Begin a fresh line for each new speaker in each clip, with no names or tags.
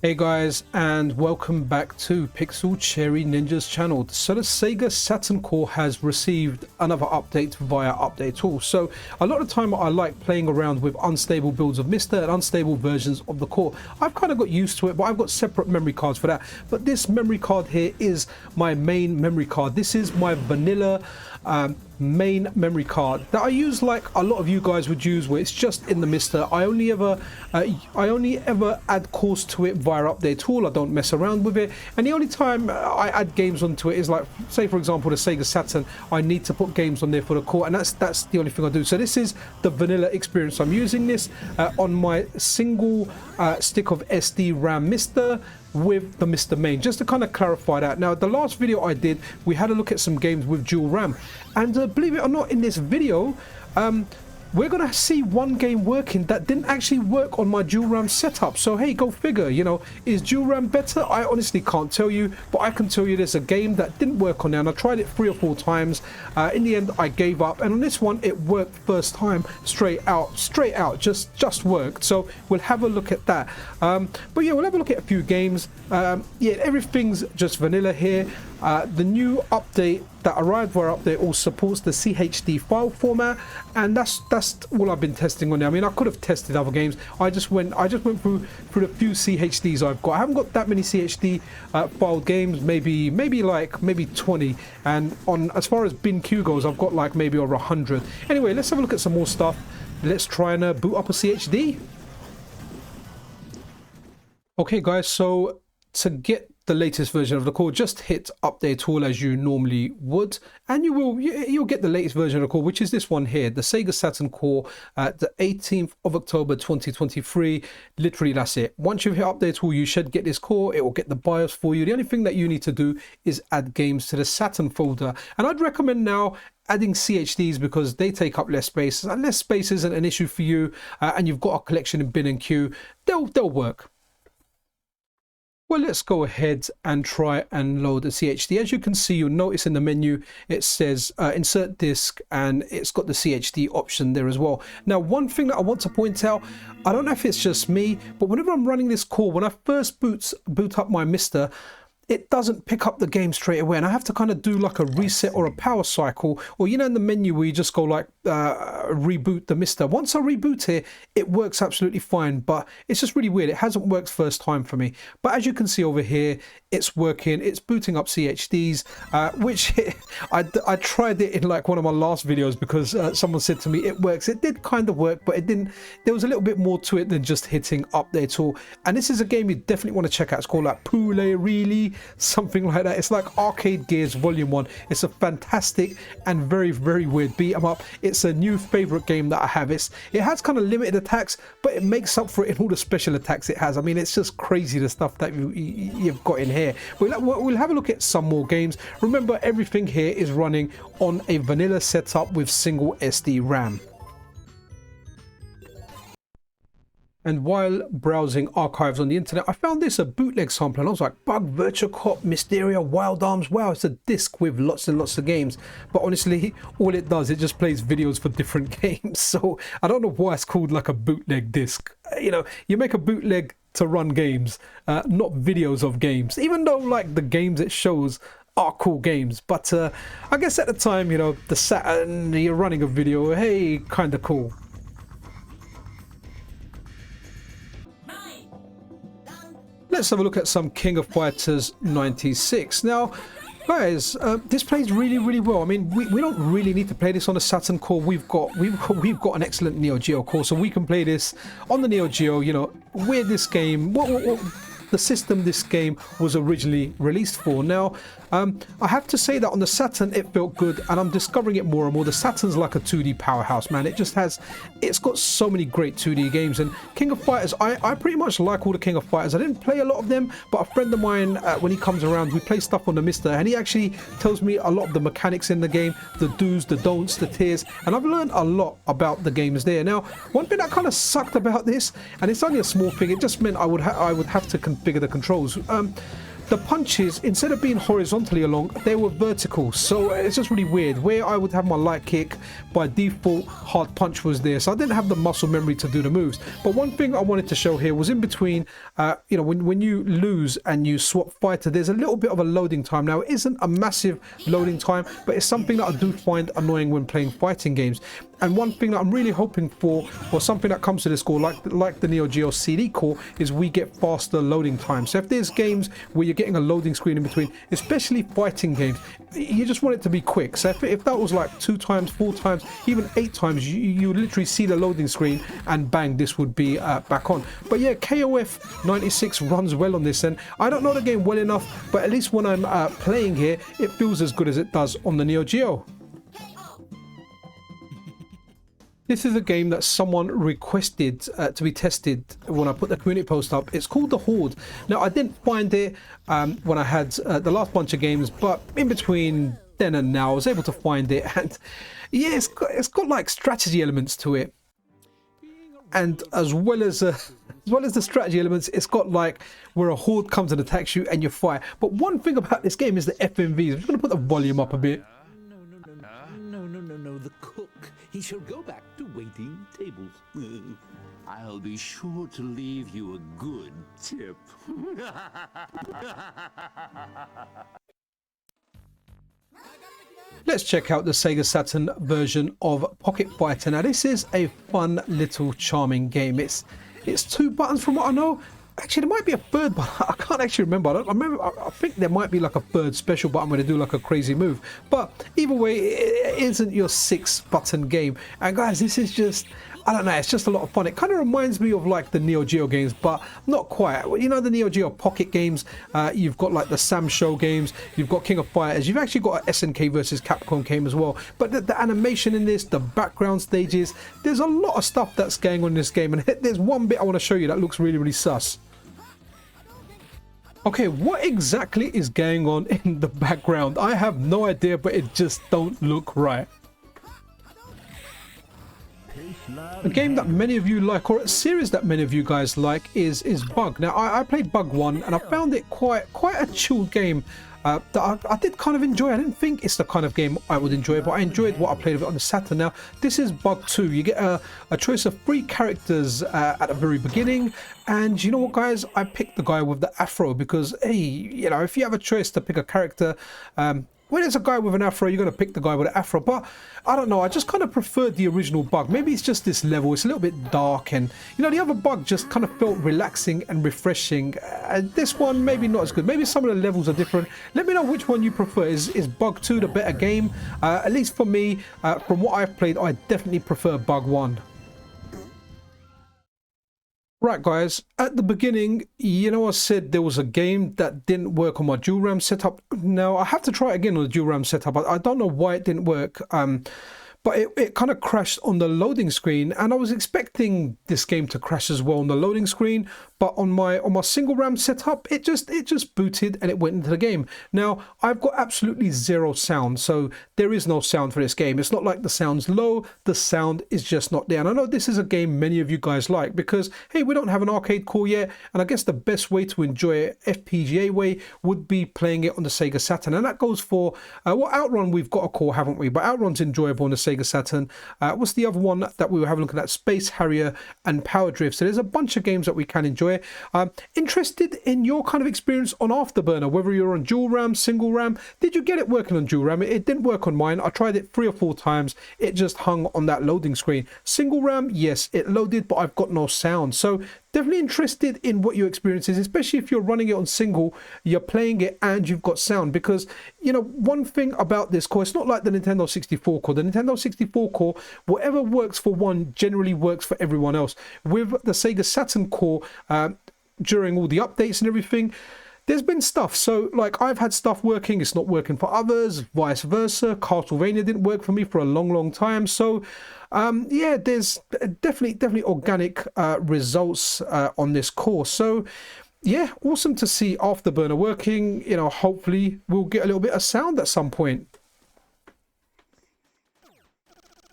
Hey guys, and welcome back to Pixel Cherry Ninja's channel. So the Sega Saturn Core has received another update via Update Tool. So a lot of the time I like playing around with unstable builds of MiSTer and unstable versions of the core. I've kind of got used to it, but I've got separate memory cards for that. But this memory card here is my main memory card. This is my vanilla main memory card that I use like a lot of you guys would use, where it's just in the MiSTer. I only ever add cores to it via Update Tool. I don't mess around with it, and the only time I add games onto it is like, say for example, the Sega Saturn. I need to put games on there for the core, and that's the only thing I do. So this is the vanilla experience. I'm using this on my single stick of SD-RAM MiSTer with the MiSTer main, just to kind of clarify that. Now, the last video I did, we had a look at some games with dual RAM, and believe it or not, in this video we're gonna see one game working that didn't actually work on my dual RAM setup. So hey, go figure, you know, is dual RAM better? I honestly can't tell you, but I can tell you there's a game that didn't work on there, and I tried it 3 or 4 times. In the end I gave up, and on this one it worked first time, straight out, just worked. So we'll have a look at that. But yeah, we'll have a look at a few games. Yeah, everything's just vanilla here. The new update that arrived via update all supports the CHD file format, and that's all I've been testing on there. I mean, I could have tested other games. I just went through the few CHDs I've got. I haven't got that many CHD filed games, maybe 20, and on as far as bin-q goes, I've got like maybe over 100. Anyway, let's have a look at some more stuff. Let's try and boot up a CHD. Okay guys, so to get the latest version of the core, just hit Update Tool as you normally would, and you'll get the latest version of the core, which is this one here, the Sega Saturn Core, the 18th of October 2023. Literally, that's it. Once you've hit Update Tool, you should get this core. It will get the BIOS for you. The only thing that you need to do is add games to the Saturn folder, and I'd recommend now adding CHDs because they take up less space, and less space isn't an issue for you, and you've got a collection in bin and queue. They'll work. Well, let's go ahead and try and load the CHD. As you can see, you'll notice in the menu it says insert disk, and it's got the CHD option there as well. Now, one thing that I want to point out, I don't know if it's just me, but whenever I'm running this core, when I first boot up my MiSTer, it doesn't pick up the game straight away, and I have to kind of do like a reset or a power cycle, or you know, in the menu where you just go like reboot the MiSTer. Once I reboot it, it works absolutely fine, but it's just really weird. It hasn't worked first time for me, but as you can see over here, it's working. It's booting up CHDs, which I tried it in like one of my last videos because someone said to me it works. It did kind of work, but it didn't. There was a little bit more to it than just hitting Update Tool, and this is a game you definitely want to check out. It's called like Poulet Really, something like that. It's like Arcade Gears Volume 1. It's a fantastic and very, very weird beat 'em up. It's a new favorite game that I have. It has kind of limited attacks, but it makes up for it in all the special attacks it has. I mean, it's just crazy the stuff that you've got in here. We'll have a look at some more games. Remember, everything here is running on a vanilla setup with single SD RAM. And while browsing archives on the internet, I found this a bootleg sample, and I was like, Bug, Virtua Cop, Mysteria, Wild Arms. Wow, it's a disc with lots and lots of games. But honestly, all it does, it just plays videos for different games. So I don't know why it's called like a bootleg disc. You know, you make a bootleg to run games, not videos of games, even though like the games it shows are cool games. But I guess at the time, you know, the Saturn, you're running a video, hey, kind of cool. Let's have a look at some King of Fighters 96. Now, guys, this plays really, really well. I mean, we don't really need to play this on the Saturn Core. We've got an excellent Neo Geo core, so we can play this on the Neo Geo. You know, where this game, what the system this game was originally released for. Now, I have to say that on the Saturn it felt good, and I'm discovering it more and more. The Saturn's like a 2D powerhouse, man. It's got so many great 2D games, and King of Fighters, I pretty much like all the King of Fighters. I didn't play a lot of them, but a friend of mine, when he comes around, we play stuff on the MiSTer, and he actually tells me a lot of the mechanics in the game, the do's, the don'ts, the tiers, and I've learned a lot about the games there. Now, one thing that kind of sucked about this, and it's only a small thing, it just meant I would have to configure the controls. the punches, instead of being horizontally along, they were vertical. So it's just really weird. Where I would have my light kick, by default, hard punch was there. So I didn't have the muscle memory to do the moves. But one thing I wanted to show here was in between, you know, when you lose and you swap fighter, there's a little bit of a loading time. Now, it isn't a massive loading time, but it's something that I do find annoying when playing fighting games. And one thing that I'm really hoping for, or something that comes to this core, like the Neo Geo CD core, is we get faster loading times. So if there's games where you're getting a loading screen in between, especially fighting games, you just want it to be quick. So if that was like 2 times, 4 times, even 8 times, you literally see the loading screen and bang, this would be back on. But yeah, KOF 96 runs well on this, and I don't know the game well enough, but at least when I'm playing here, it feels as good as it does on the Neo Geo. This is a game that someone requested to be tested when I put the community post up. It's called The Horde. Now, I didn't find it when I had the last bunch of games, but in between then and now, I was able to find it. And yeah, it's got like strategy elements to it. And as well as the strategy elements, it's got like where a horde comes and attacks you and you fight. But one thing about this game is the FMVs. I'm just going to put the volume up a bit.
No, the cook. He shall go back to waiting tables. I'll be sure to leave you a good tip.
Let's check out the Sega Saturn version of Pocket Fighter. Now, this is a fun little charming game. It's 2 buttons from what I know. Actually, there might be a third button. I can't actually remember. I think there might be like a third special button where they do like a crazy move. But either way, it isn't your 6-button game. And guys, this is just, I don't know, it's just a lot of fun. It kind of reminds me of like the Neo Geo games, but not quite. You know, the Neo Geo Pocket games, you've got like the Sam Show games, you've got King of Fighters, you've actually got a SNK versus Capcom game as well. But the animation in this, the background stages, there's a lot of stuff that's going on in this game. And there's one bit I want to show you that looks really, really sus. Okay, what exactly is going on in the background? I have no idea, but it just don't look right. A game that many of you like, or a series that many of you guys like, is Bug. Now, I played Bug 1 and I found it quite a chilled game that I did kind of enjoy. I didn't think it's the kind of game I would enjoy, but I enjoyed what I played of it on the Saturn. Now, this is Bug 2. You get a choice of 3 characters at the very beginning. And you know what, guys? I picked the guy with the afro because, hey, you know, if you have a choice to pick a character, when it's a guy with an afro, you're going to pick the guy with an afro. But I don't know, I just kind of preferred the original Bug. Maybe it's just this level, it's a little bit dark, and you know, the other Bug just kind of felt relaxing and refreshing. This one, maybe not as good. Maybe some of the levels are different. Let me know which one you prefer. Is Bug 2 the better game? At least for me, from what I've played, I definitely prefer Bug 1. Right, guys, at the beginning, you know, I said there was a game that didn't work on my dual RAM setup. Now, I have to try it again on the dual RAM setup. I don't know why it didn't work, but it kind of crashed on the loading screen, and I was expecting this game to crash as well on the loading screen, but on my single RAM setup, it just booted and it went into the game. Now, I've got absolutely 0 sound, so there is no sound for this game. It's not like the sound's low, the sound is just not there. And I know this is a game many of you guys like because, hey, we don't have an arcade core yet, and I guess the best way to enjoy it, FPGA way, would be playing it on the Sega Saturn. And that goes for, well, Outrun, we've got a core, haven't we? But Outrun's enjoyable on the Sega Saturn. What's the other one that we were having a look at? Space Harrier and Power Drift. So there's a bunch of games that we can enjoy. Interested in your kind of experience on Afterburner, whether you're on dual RAM, single RAM. Did you get it working on dual RAM? It didn't work on mine. I tried it 3 or 4 times. It just hung on that loading screen. Single RAM, yes, it loaded, but I've got no sound. So definitely interested in what your experience is, especially if you're running it on single, you're playing it and you've got sound. Because, you know, one thing about this core, it's not like the Nintendo 64 core. The Nintendo 64 core, whatever works for one generally works for everyone else. With the Sega Saturn core, during all the updates and everything, there's been stuff. So like, I've had stuff working, it's not working for others, vice versa. Castlevania didn't work for me for a long time. So yeah, there's definitely organic results on this course. So yeah, awesome to see Afterburner working. You know, hopefully we'll get a little bit of sound at some point.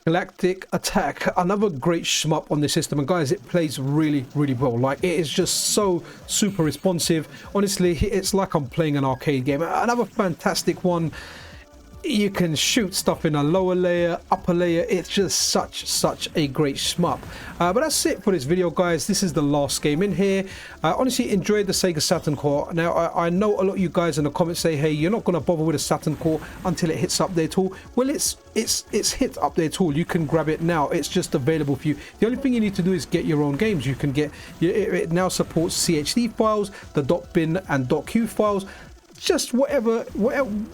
Galactic Attack, another great shmup on the system, and guys, it plays really well. Like, it is just so super responsive. Honestly, it's like I'm playing an arcade game. Another fantastic one. You can shoot stuff in a lower layer, upper layer. It's just such a great shmup. But that's it for this video, guys. This is the last game in here. Honestly, enjoyed the Sega Saturn Core. Now, I know a lot of you guys in the comments say, hey, you're not going to bother with a Saturn Core until it hits up there tool. Well, it's hit up there tool. You can grab it now. It's just available for you. The only thing you need to do is get your own games. You can get it now supports CHD files, the .bin and .q files. Just whatever,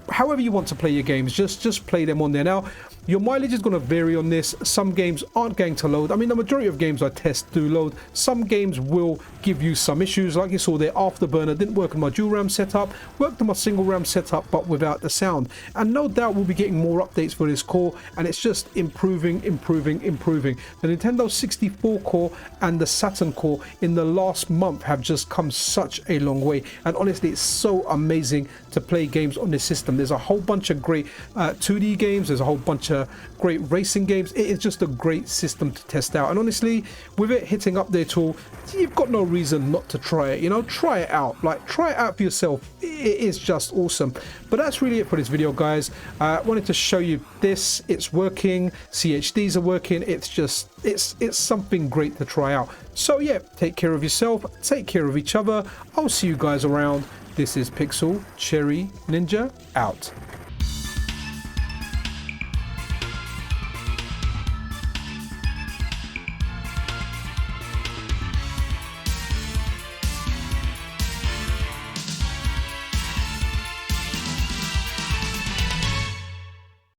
however you want to play your games, just play them on there. Now, your mileage is going to vary on this. Some games aren't going to load. I mean, the majority of games I test do load. Some games will give you some issues. Like you saw there, Afterburner didn't work on my dual RAM setup, worked on my single RAM setup, but without the sound. And no doubt we'll be getting more updates for this core, and it's just improving. The Nintendo 64 core and the Saturn core in the last month have just come such a long way. And honestly, it's so amazing to play games on this system. There's a whole bunch of great 2D games. There's a whole bunch of great racing games. It is just a great system to test out, and honestly, with it hitting up there tool, you've got no reason not to try it. You know, try it out. Like, try it out for yourself. It is just awesome. But that's really it for this video, guys. I wanted to show you this. It's working. CHDs are working. It's just it's something great to try out. So yeah, take care of yourself, take care of each other. I'll see you guys around. This is Pixel Cherry Ninja out.